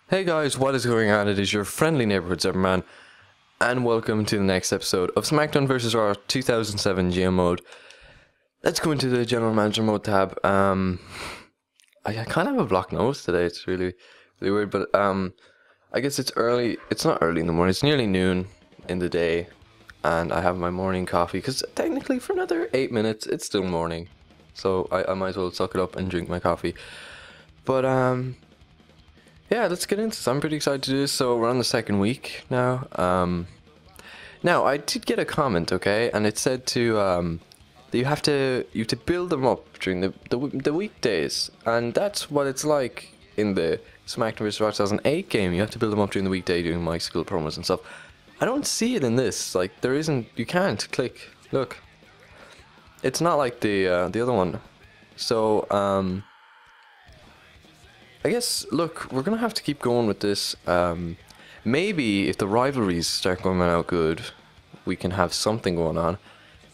Hey guys, what is going on? It is your friendly neighborhood Cyberman, and welcome to the next episode of SmackDown vs. Raw 2007 GM mode. Let's go into the General Manager mode tab. I kind of have a blocked nose today. It's really weird, but I guess it's early. It's not early in the morning. It's nearly noon in the day, and I have my morning coffee because technically for another 8 minutes it's still morning, so I might as well suck it up and drink my coffee. But yeah, let's get into this. I'm pretty excited to do this. So we're on the second week now. Now I did get a comment, okay, and it said to that you have to build them up during the weekdays, and that's what it's like in the SmackDown vs. Raw 2008 game. You have to build them up during the weekday, doing my skill promos and stuff. I don't see it in this. Like there isn't. You can't click. Look, it's not like the other one. So I guess, look, we're going to have to keep going with this. Maybe if the rivalries start going out good, we can have something going on.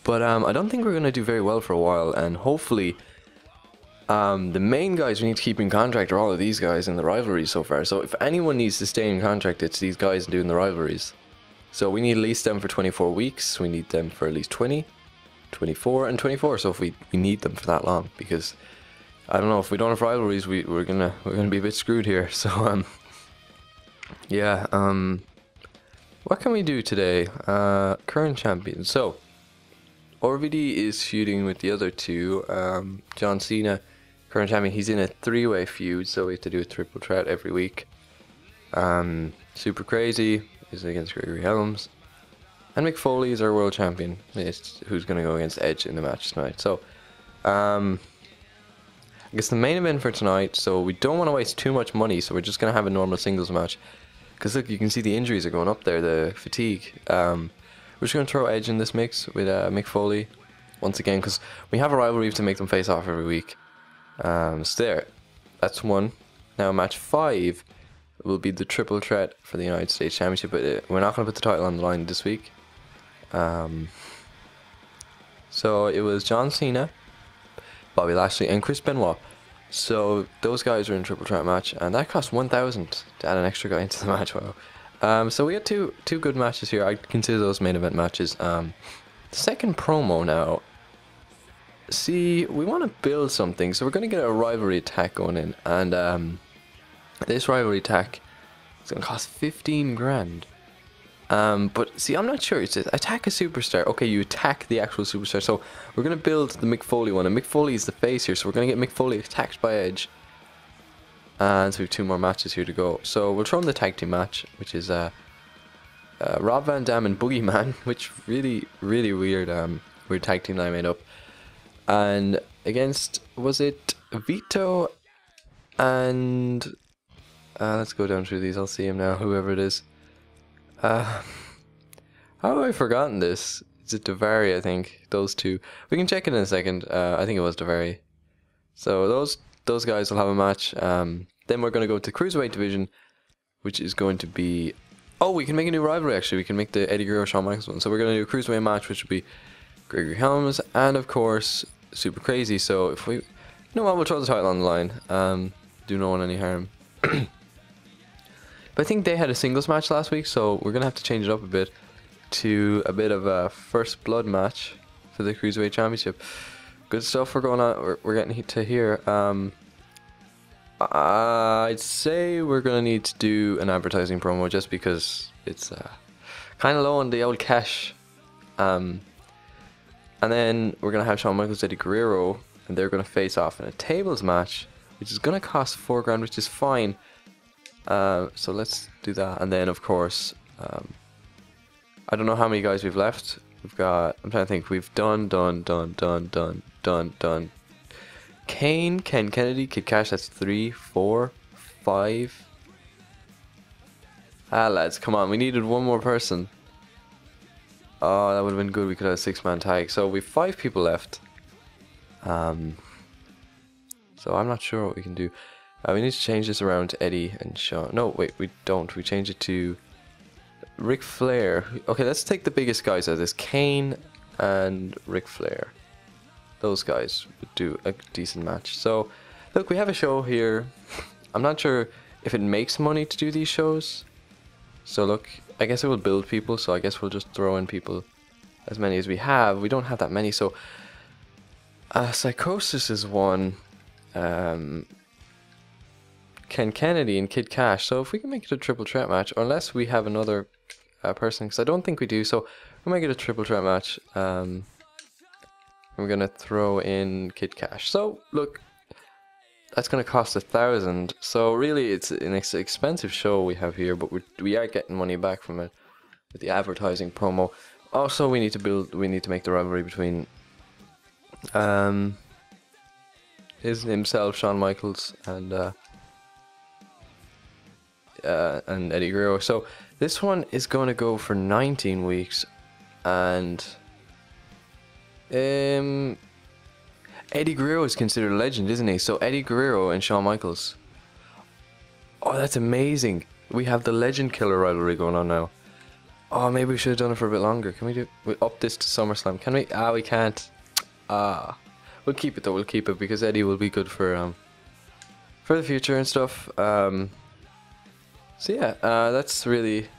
But I don't think we're going to do very well for a while. And hopefully, the main guys we need to keep in contract are all of these guys in the rivalries so far. So if anyone needs to stay in contract, it's these guys doing the rivalries. So we need at least them for 24 weeks. We need them for at least 20, 24, and 24. So if we need them for that long, because I don't know, if we don't have rivalries, we're gonna be a bit screwed here. So yeah, what can we do today? Current champion. So RVD is feuding with the other two. John Cena, current champion, he's in a three-way feud, so we have to do a triple threat every week. Super Crazy is against Gregory Helms, and Mick Foley is our world champion. It's who's gonna go against Edge in the match tonight. So I guess the main event for tonight, so we don't want to waste too much money, so we're just going to have a normal singles match. Because look, you can see the injuries are going up there, the fatigue. We're just going to throw Edge in this mix with Mick Foley, once again, because we have a rivalry to make them face off every week. So there, that's one. Now match 5 will be the triple threat for the United States Championship, but we're not going to put the title on the line this week. So it was John Cena, Bobby Lashley, and Chris Benoit. So those guys are in triple threat match, and that cost 1,000 to add an extra guy into the match. Wow. So we had two good matches here. I consider those main event matches. The second promo now. See, we want to build something, so we're going to get a rivalry attack going in, and this rivalry attack is going to cost 15 grand. But see, I'm not sure. It says attack a superstar. Okay, you attack the actual superstar. So we're going to build the Mick Foley one. And Mick Foley is the face here. So we're going to get Mick Foley attacked by Edge. And so we have 2 more matches here to go. So we'll throw in the tag team match, which is Rob Van Dam and Boogeyman, which really weird weird tag team that I made up. And against, was it Vito and let's go down through these. I'll see him now, whoever it is. How have I forgotten this? Is it Davari? I think those two. We can check it in a second. I think it was Davari. So those guys will have a match. Then we're going to go to the Cruiserweight division, which is going to be... Oh, we can make a new rivalry actually. We can make the Eddie Guerrero Shawn Michaels one. So we're going to do a Cruiserweight match, which will be Gregory Helms and of course Super Crazy. So if we... You know what? We'll throw the title on the line. Do no one any harm. But I think they had a singles match last week, so we're going to have to change it up a bit to a bit of a first blood match for the Cruiserweight Championship. Good stuff we're going on. We're getting to here. I'd say we're going to need to do an advertising promo just because it's kind of low on the old cash. And then we're going to have Shawn Michaels, Eddie Guerrero, and they're going to face off in a tables match, which is going to cost 4 grand, which is fine. So let's do that, and then of course I don't know how many guys we've left. We've got, I'm trying to think, we've done Kane, Ken Kennedy, Kid Cash, that's 3, 4, 5. Lads, come on, we needed one more person. Oh, that would have been good. We could have a 6-man tag. So we've 5 people left. So I'm not sure what we can do. We need to change this around to Eddie and Shawn. No, wait, we don't. We change it to Ric Flair. Okay, let's take the biggest guys out of this. Kane and Ric Flair. Those guys would do a decent match. So, look, we have a show here. I'm not sure if it makes money to do these shows. So look, I guess it will build people, so I guess we'll just throw in people as many as we have. We don't have that many, so Psychosis is one. Ken Kennedy and Kid Cash. So if we can make it a triple threat match, unless we have another person, because I don't think we do, so we'll make it a triple threat match. We're gonna throw in Kid Cash. So look, that's gonna cost 1,000. So really, it's an expensive show we have here, but we are getting money back from it with the advertising promo. Also, we need to make the rivalry between himself, Shawn Michaels, and Eddie Guerrero. So this one is going to go for 19 weeks, and Eddie Guerrero is considered a legend, isn't he? So Eddie Guerrero and Shawn Michaels. Oh, that's amazing. We have the Legend Killer rivalry going on now. Oh, maybe we should have done it for a bit longer. Can we up this to SummerSlam? Can we? We can't. We'll keep it though. We'll keep it because Eddie will be good for the future and stuff. So yeah, that's it.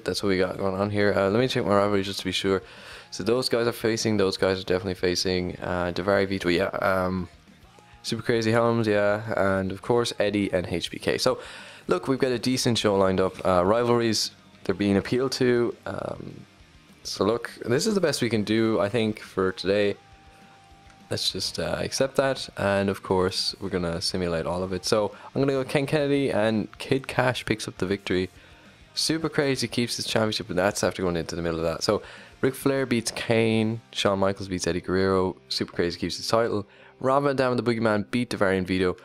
That's what we got going on here. Let me check my rivalry just to be sure. So those guys are facing. Those guys are definitely facing. Davari Vito, yeah. Super Crazy Helms, yeah, and of course Eddie and HBK. So look, we've got a decent show lined up. Rivalries, they're being appealed to. So look, this is the best we can do, I think, for today. Let's just accept that, and of course we're gonna simulate all of it. So I'm gonna go Ken Kennedy, and Kid Cash picks up the victory. Super Crazy keeps his championship, and that's after going into the middle of that. So Ric Flair beats Kane, Shawn Michaels beats Eddie Guerrero, Super Crazy keeps his title, Rob Van Dam and the Boogeyman beat Davari and Vito,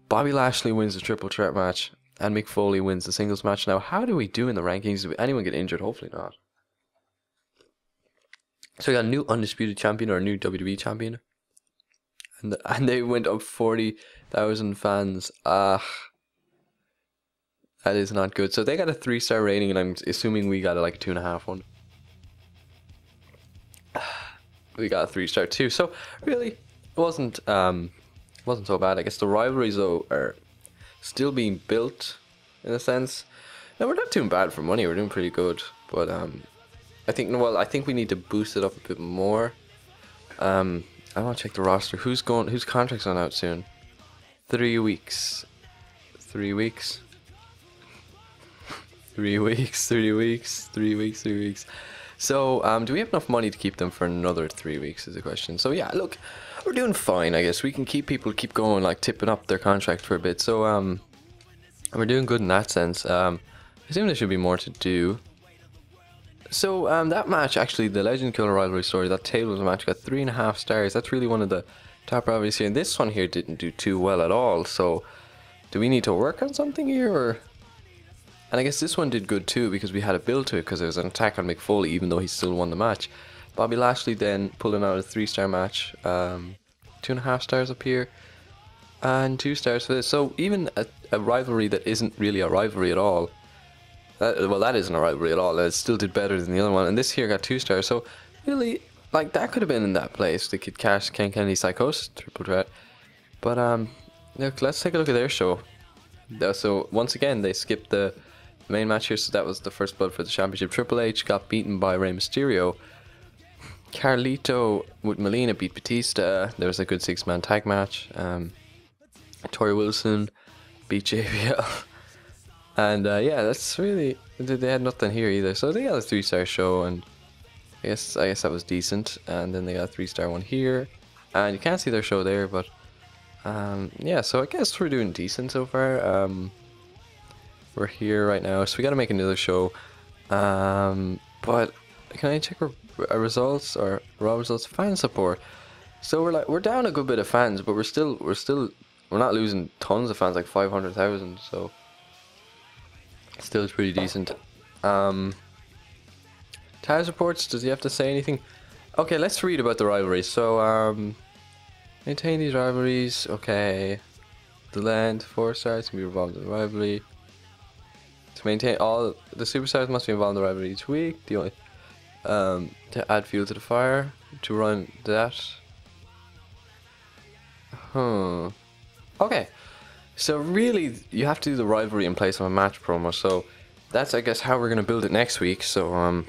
Bobby Lashley wins the triple threat match, and Mick Foley wins the singles match. Now, how do we do in the rankings? Did anyone get injured? Hopefully not. So we got a new undisputed champion, or a new WWE champion, and they went up 40,000 fans. That is not good. So they got a 3-star rating, and I'm assuming we got a 2.5 one. We got a 3-star too. So really, it wasn't so bad. I guess the rivalries though are still being built in a sense. Now we're not doing bad for money. We're doing pretty good, but I think we need to boost it up a bit more. I want to check the roster. Whose contract's on out soon? 3 weeks. 3 weeks. 3 weeks. 3 weeks. 3 weeks. 3 weeks. So, do we have enough money to keep them for another 3 weeks is the question. So yeah, look, we're doing fine, I guess. We can keep people keep going, tipping up their contract for a bit. So, we're doing good in that sense. I assume there should be more to do. So, that match, actually, the Legend Killer rivalry story, that tables match got 3.5 stars. That's really one of the top rivalries here. And this one here didn't do too well at all. So, do we need to work on something here, or? And I guess this one did good too, because we had a build to it, because there was an attack on Mick Foley, even though he still won the match. Bobby Lashley then pulling out a 3-star match, 2.5 stars up here, and 2 stars for this. So even a rivalry that isn't really a rivalry at all, that isn't a rivalry at all, it still did better than the other one. And this here got 2 stars, so really, that could have been in that place, the Kid Cash, Ken Kennedy, Psychosis triple threat. But look, let's take a look at their show. So once again, they skipped the main match here, so that was the first blood for the championship. Triple H got beaten by Rey Mysterio. Carlito with Melina beat Batista. There was a good 6-man tag match. Tori Wilson beat JBL. And yeah, that's really, they had nothing here either. So they got a 3-star show, and I guess that was decent. And then they got a 3-star one here, and you can't see their show there, but yeah, so I guess we're doing decent so far. We're here right now, so we got to make another show. But can I check our results, or raw results? Fan support. So we're down a good bit of fans, but we're not losing tons of fans, 500,000. So still it's pretty decent. Taz reports. Does he have to say anything? Okay, let's read about the rivalries. So maintain these rivalries. Okay, the land 4 stars can be involved in the rivalry. To maintain all the superstars must be involved in the rivalry each week. The only to add fuel to the fire, to run that. Okay. So really, you have to do the rivalry in place of a match promo. So that's, I guess, how we're gonna build it next week. So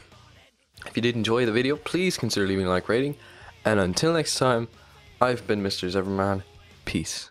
if you did enjoy the video, please consider leaving a like rating. And until next time, I've been Mr. Zeverman. Peace.